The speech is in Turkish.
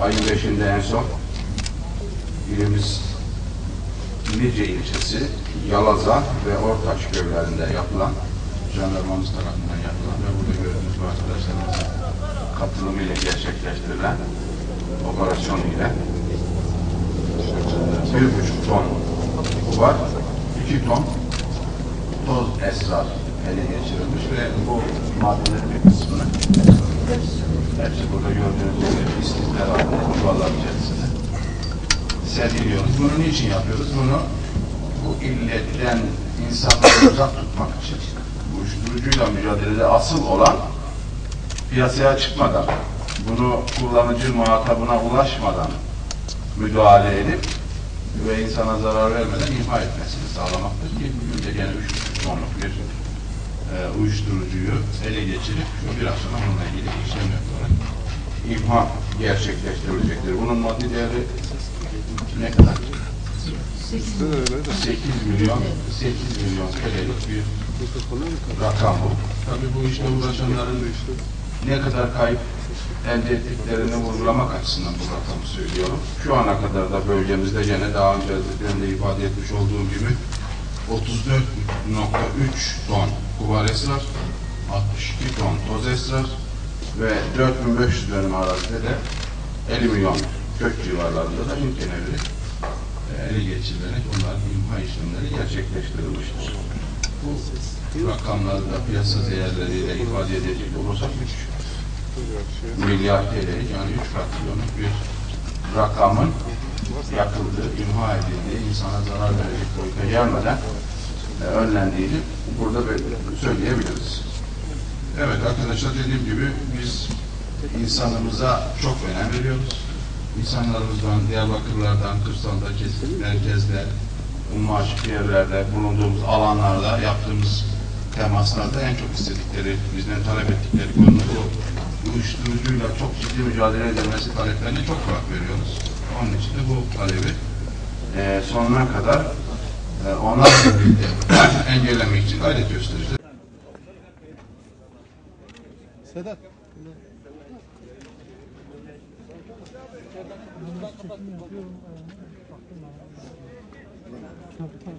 Ayın 5'inde en son ilimiz Nice ilçesi, Yalaza ve Ortaç köylerinde yapılan, jandarmamız tarafından yapılan ve burada gördüğünüz bu arkadaşlarımızın katılımıyla gerçekleştirilen operasyon ile 1,5 ton var, 2 ton toz esrar ele geçirilmiş ve bu maddelerin bir kısmını hepsi burada gördüğünüz gibi pislikler halinde çuvallar içerisinde sergiliyoruz. Bunu niçin yapıyoruz? Bunu bu illetten insanları uzak tutmak için, uyuşturucuyla mücadelede asıl olan piyasaya çıkmadan, bunu kullanıcı muhatabına ulaşmadan müdahale edip ve insana zarar vermeden imha etmesini sağlamaktır ki bugün de gene 3,5 tonluk bir uyuşturucuyu ele geçirip biraz sonra bununla ilgili işlem yaparak imha gerçekleştirilecektir. Bunun maddi değeri ne kadar? 8 milyon TL'lik bir rakam bu. Tabii bu işle uğraşanların ne kadar kayıp elde ettiklerini vurgulamak açısından bu rakamı söylüyorum. Şu ana kadar da bölgemizde gene daha önce de ifade etmiş olduğum gibi 34,3 ton kuvar esrar, 62 ton toz esrar ve 4500 dönüm arazide de 50 milyon kök civarlarında da imkanları ele geçirilerek onların imha işlemleri gerçekleştirilmiştir. Bu rakamları da piyasa değerleriyle ifade edecek olursak 3 milyar TL'lik yani 3 katrilyonluk bir rakamın yakıldığı, imha edildiği, insana zarar verecek boyuta gelmeden önlendiğini burada söyleyebiliriz. Evet arkadaşlar, dediğim gibi biz insanımıza çok önem veriyoruz. İnsanlarımızdan, Diyarbakırlardan, kırsalda, merkezde, umma açık yerlerde, bulunduğumuz alanlarda yaptığımız temaslarda en çok istedikleri, bizden talep ettikleri konu bu. Uyuşturucuyla çok ciddi mücadele edilmesi taleplerine çok kulak veriyoruz. Onun için de bu talebi sonuna kadar onlarla birlikte engellemek için gayret göstereceğiz. Sedat.